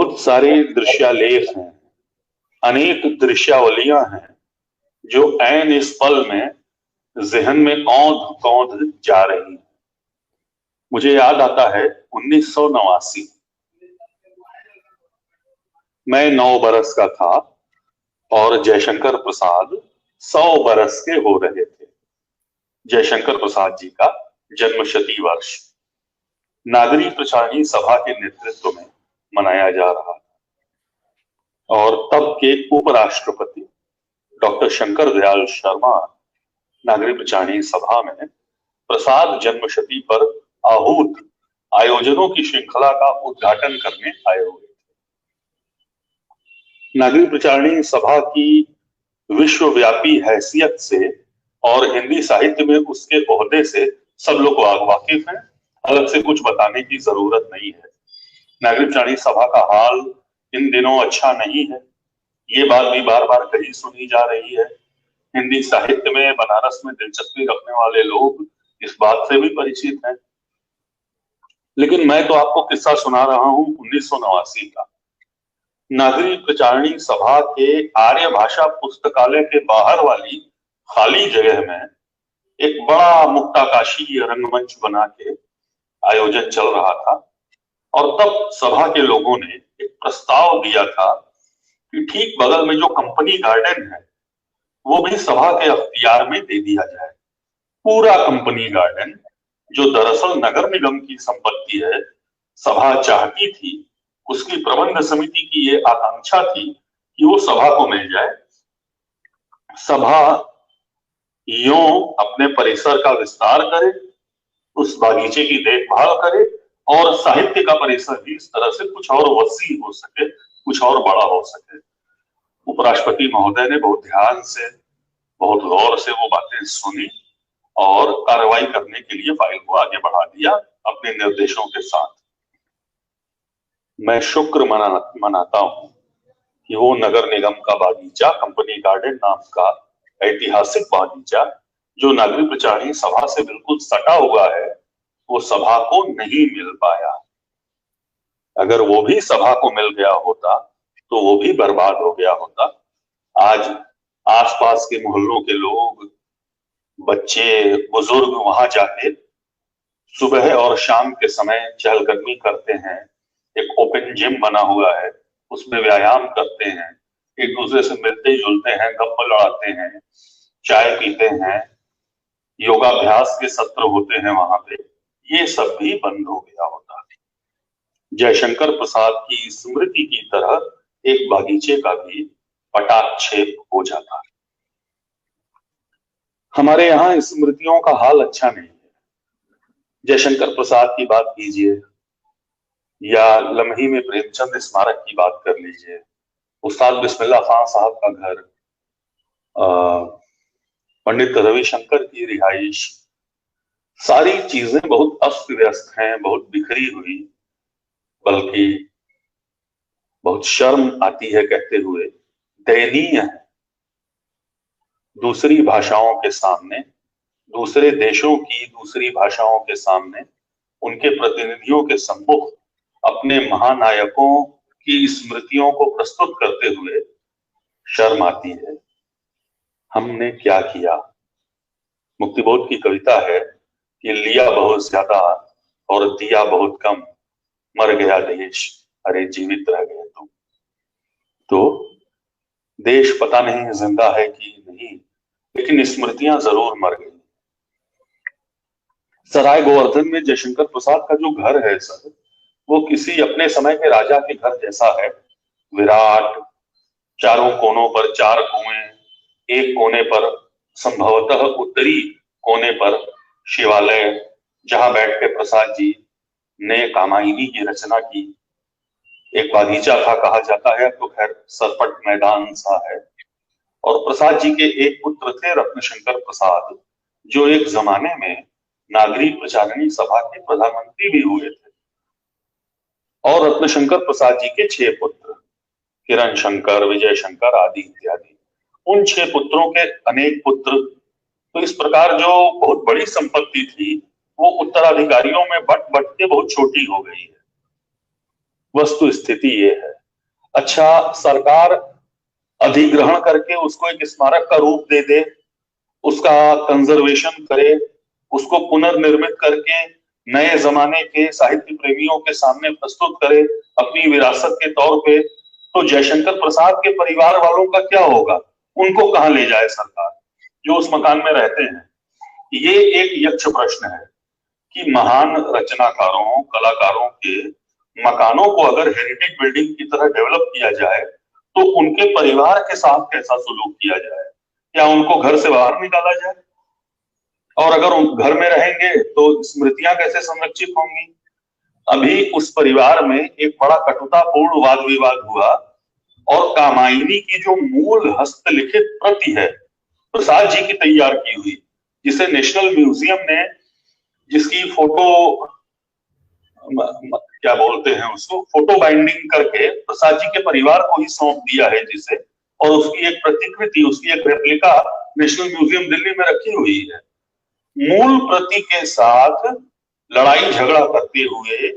बहुत सारे दृश्यालेख हैं, अनेक दृश्यावलियां हैं जो ऐन इस पल में जहन में औंध कौंध जा रही हैं। मुझे याद आता है 1989, मैं 9 बरस का था और जयशंकर प्रसाद 100 बरस के हो रहे थे। जयशंकर प्रसाद जी का जन्मशती वर्ष नागरिक प्रचारणी सभा के नेतृत्व में मनाया जा रहा था और तब के उपराष्ट्रपति डॉक्टर शंकर दयाल शर्मा नागरिक प्रचारणी सभा में प्रसाद जन्मशती पर आहूत आयोजनों की श्रृंखला का उद्घाटन करने आए हुए थे। नागरिक प्रचारणी सभा की विश्वव्यापी हैसियत से और हिंदी साहित्य में उसके ओहदे से सब लोग वाकिफ हैं, अलग से कुछ बताने की जरूरत नहीं है। नागरिक प्रचारणी सभा का हाल इन दिनों अच्छा नहीं है, ये बात भी बार बार कही सुनी जा रही है। हिंदी साहित्य में बनारस में दिलचस्पी रखने वाले लोग इस बात से भी परिचित हैं। लेकिन मैं तो आपको किस्सा सुना रहा हूं 1989 का। नागरिक प्रचारणी सभा के आर्य भाषा पुस्तकालय के बाहर वाली खाली जगह में एक बड़ा मुक्ताकाशी रंगमंच बना के आयोजन चल रहा था और तब सभा के लोगों ने एक प्रस्ताव दिया था कि ठीक बगल में जो कंपनी गार्डन है वो भी सभा के अख्तियार में दे दिया जाए। पूरा कंपनी गार्डन, जो दरअसल नगर निगम की संपत्ति है, सभा चाहती थी, उसकी प्रबंध समिति की ये आकांक्षा थी कि वो सभा को मिल जाए। सभा यूं अपने परिसर का विस्तार करे, उस बागीचे की देखभाल करे और साहित्य का परिसर भी इस तरह से कुछ और वसी हो सके, कुछ और बड़ा हो सके। उपराष्ट्रपति महोदय ने बहुत ध्यान से, बहुत गौर से वो बातें सुनी और कार्रवाई करने के लिए फाइल को आगे बढ़ा दिया अपने निर्देशों के साथ। मैं शुक्र मनाता हूं कि वो नगर निगम का बागीचा, कंपनी गार्डन नाम का ऐतिहासिक बागीचा जो नागरिक प्रचारणी सभा से बिल्कुल सटा हुआ है, वो सभा को नहीं मिल पाया। अगर वो भी सभा को मिल गया होता तो वो भी बर्बाद हो गया होता। आज आसपास के मोहल्लों के लोग, बच्चे, बुजुर्ग वहां जाके सुबह और शाम के समय चहलकदमी करते हैं। एक ओपन जिम बना हुआ है, उसमें व्यायाम करते हैं, एक दूसरे से मिलते जुलते हैं, गप्पा लड़ाते हैं, चाय पीते हैं, योगाभ्यास के सत्र होते हैं वहां पे। ये सब भी बंद हो गया होता। जयशंकर प्रसाद की स्मृति की तरह एक बागीचे का भी पटाक्षेप हो जाता। हमारे यहाँ स्मृतियों का हाल अच्छा नहीं है। जयशंकर प्रसाद की बात कीजिए या लम्ही में प्रेमचंद स्मारक की बात कर लीजिए, उस्ताद बिस्मिल्लाह खान साहब का घर, पंडित रविशंकर की रिहाइश, सारी चीजें बहुत अस्त व्यस्त हैं, बहुत बिखरी हुई, बल्कि बहुत शर्म आती है कहते हुए, दयनीय है। दूसरी भाषाओं के सामने, दूसरे देशों की दूसरी भाषाओं के सामने, उनके प्रतिनिधियों के सम्मुख अपने महानायकों की स्मृतियों को प्रस्तुत करते हुए शर्म आती है। हमने क्या किया? मुक्तिबोध की कविता है कि लिया बहुत ज्यादा और दिया बहुत कम, मर गया देश, अरे जीवित रह गए तुम। तो देश पता नहीं जिंदा है कि नहीं, लेकिन स्मृतियां जरूर मर गई। सराय गोवर्धन में जयशंकर प्रसाद का जो घर है सर, वो किसी अपने समय के राजा के घर जैसा है। विराट, चारों कोनों पर 4 कुएं, एक कोने पर संभवतः उत्तरी कोने पर शिवालय, जहां बैठ के प्रसाद जी ने कामायनी की रचना की। एक बागीचा था कहा जाता है, तो खैर सरपट मैदान सा है। और प्रसाद जी के एक पुत्र थे रत्नशंकर प्रसाद, जो एक जमाने में नागरिक प्रचारणी सभा के प्रधानमंत्री भी हुए थे। और रत्नशंकर प्रसाद जी के 6 पुत्र, किरण शंकर, विजय शंकर आदि इत्यादि। उन 6 पुत्रों के अनेक पुत्र। तो इस प्रकार जो बहुत बड़ी संपत्ति थी वो उत्तराधिकारियों में बट बट के बहुत छोटी हो गई है। वस्तु स्थिति ये है। अच्छा, सरकार अधिग्रहण करके उसको एक स्मारक का रूप दे दे, उसका कंजर्वेशन करे, उसको पुनर्निर्मित करके नए जमाने के साहित्य प्रेमियों के सामने प्रस्तुत करे अपनी विरासत के तौर पे, तो जयशंकर प्रसाद के परिवार वालों का क्या होगा? उनको कहां ले जाए सरकार, जो उस मकान में रहते हैं? ये एक यक्ष प्रश्न है कि महान रचनाकारों, कलाकारों के मकानों को अगर हेरिटेज बिल्डिंग की तरह डेवलप किया जाए तो उनके परिवार के साथ कैसा सलूक किया जाए? क्या उनको घर से बाहर निकाला जाए? और अगर घर में रहेंगे तो स्मृतियां कैसे संरक्षित होंगी? अभी उस परिवार में एक बड़ा कटुतापूर्ण वाद विवाद हुआ और कामायनी की जो मूल हस्तलिखित प्रति है प्रसाद जी की तैयार की हुई, जिसे नेशनल म्यूजियम ने, जिसकी फोटो क्या बोलते हैं उसको, फोटो बाइंडिंग करके प्रसाद जी के परिवार को ही सौंप दिया है जिसे, और उसकी एक प्रतिकृति, उसकी एक रेप्लिका नेशनल म्यूजियम दिल्ली में रखी हुई है। मूल प्रति के साथ लड़ाई झगड़ा करते हुए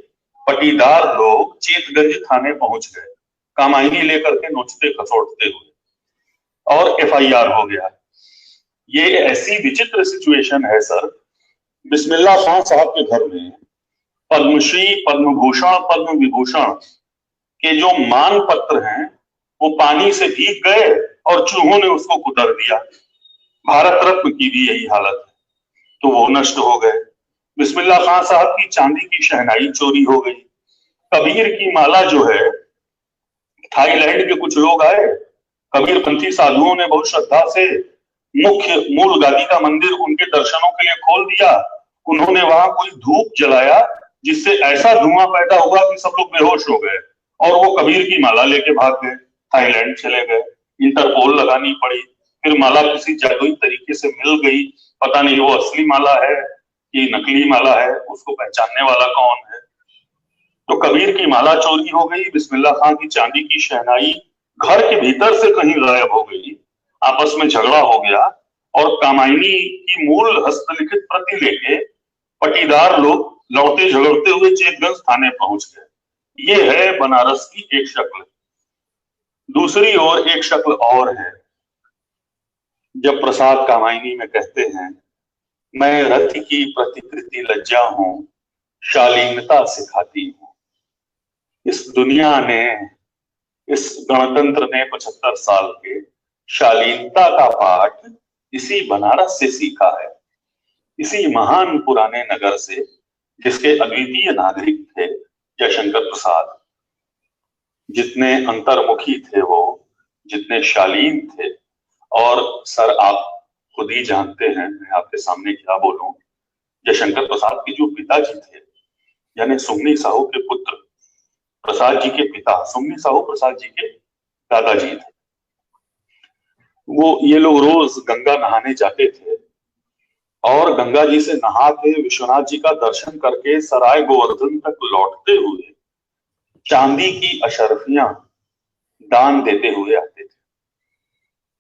पटीदार लोग चेतगंज थाने पहुंच गए, कामायनी लेकर के नोचते खसोटते हुए, और एफआईआर हो गया। ये ऐसी विचित्र सिचुएशन है सर, बिस्मिल्लाह खान साहब के घर में पद्मश्री, पद्म भूषण, पद्म विभूषण के जो मान पत्र हैं वो पानी से भीग गए और चूहों ने उसको कुतर दिया। भारत रत्न की भी यही हालत है, तो वो नष्ट हो गए। बिस्मिल्लाह खान साहब की चांदी की शहनाई चोरी हो गई। कबीर की माला जो है, थाईलैंड के कुछ लोग आए, कबीरपंथी साधुओं ने बहुत श्रद्धा से मुख्य मूल गादी का मंदिर उनके दर्शनों के लिए खोल दिया। उन्होंने वहां कोई धूप जलाया जिससे ऐसा धुआं पैदा हुआ कि सब लोग बेहोश हो गए, और वो कबीर की माला लेके भाग गए, थाईलैंड चले गए। इंटरपोल लगानी पड़ी, फिर माला किसी जादुई तरीके से मिल गई, पता नहीं वो असली माला है कि नकली माला है, उसको पहचानने वाला कौन है। तो कबीर की माला चोरी हो गई, बिस्मिल्लाह खान की चांदी की शहनाई घर के भीतर से कहीं गायब हो गई, आपस में झगड़ा हो गया, और कामायनी की मूल हस्तलिखित प्रति लेके पटीदार लोग लड़ते झगड़ते हुए चेकगंज थाने पहुंच गए। ये है बनारस की एक शक्ल। दूसरी ओर एक शक्ल और है, जब प्रसाद कामायनी में कहते हैं, मैं रथ की प्रतिकृति लज्जा हूं, शालीनता सिखाती हूं। इस दुनिया ने, इस गणतंत्र ने 75 साल के शालीनता का पाठ इसी बनारस से सीखा है, इसी महान पुराने नगर से, जिसके अद्वितीय नागरिक थे जयशंकर प्रसाद। जितने अंतर्मुखी थे वो, जितने शालीन थे। और सर आप खुद ही जानते हैं, मैं आपके सामने क्या बोलूं, जयशंकर प्रसाद के जो पिताजी थे, यानी सुमनी साहू के पुत्र प्रसाद जी के पिता सुमनी साहू प्रसाद जी के दादाजी थे, वो ये लोग रोज गंगा नहाने जाते थे और गंगा जी से नहा के विश्वनाथ जी का दर्शन करके सराय गोवर्धन तक लौटते हुए चांदी की अशर्फियां दान देते हुए आते थे।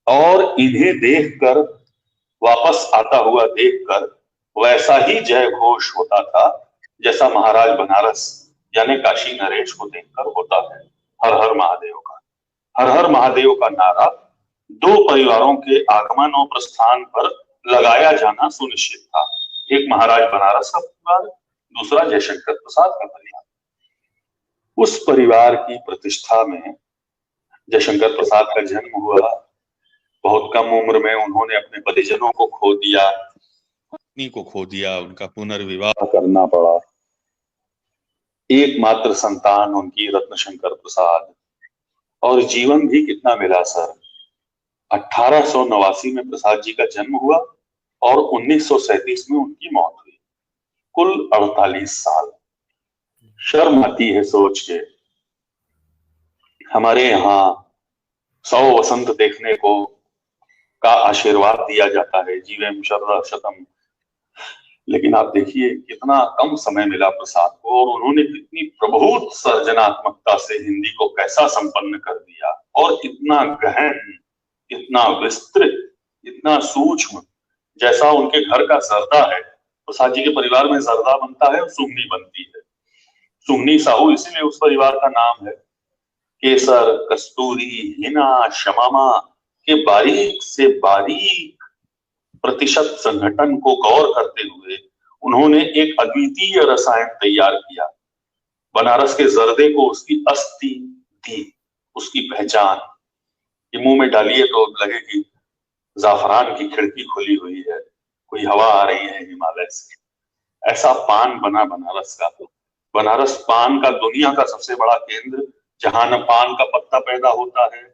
और इन्हें देखकर, वापस आता हुआ देखकर वैसा ही जय घोष होता था जैसा महाराज बनारस यानी काशी नरेश को देखकर होता है। हर हर महादेव का, हर हर महादेव का नारा दो परिवारों के आगमन और प्रस्थान पर लगाया जाना सुनिश्चित था। एक महाराज बनारस का परिवार, दूसरा जयशंकर प्रसाद का परिवार। उस परिवार की प्रतिष्ठा में जयशंकर प्रसाद का जन्म हुआ। बहुत कम उम्र में उन्होंने अपने परिजनों को खो दिया, पत्नी को खो दिया, उनका पुनर्विवाह करना पड़ा। एकमात्र संतान उनकी रत्नशंकर प्रसाद। और जीवन भी कितना मिला सर, 1889 में प्रसाद जी का जन्म हुआ और 1937 में उनकी मौत हुई। कुल 48 साल। शर्म आती है सोच के, हमारे यहाँ 100 वसंत देखने को का आशीर्वाद दिया जाता है, जीवेम शरदा शतम, लेकिन आप देखिए कितना कम समय मिला प्रसाद को, और उन्होंने कितनी प्रभुत सर्जनात्मकता से हिंदी को कैसा संपन्न कर दिया, और इतना गहन, इतना विस्तृत, इतना सूक्ष्म। जैसा उनके घर का जर्दा है, प्रसाद जी के परिवार में जर्दा बनता है और सुगनी बनती है, सुन्नी साहू इसीलिए उस परिवार का नाम है। केसर, कस्तूरी, हिना, शमामा के बारीक से बारीक प्रतिशत संघटन को गौर करते हुए उन्होंने एक अद्वितीय रसायन तैयार किया। बनारस के जर्दे को उसकी अस्थि दी, उसकी पहचान। ये मुंह में डालिए तो लगे कि जाफरान की खिड़की खुली हुई है, कोई हवा आ रही है हिमालय से। ऐसा पान बना बनारस का। बनारस पान का दुनिया का सबसे बड़ा केंद्र, जहां न पान का पत्ता पैदा होता है,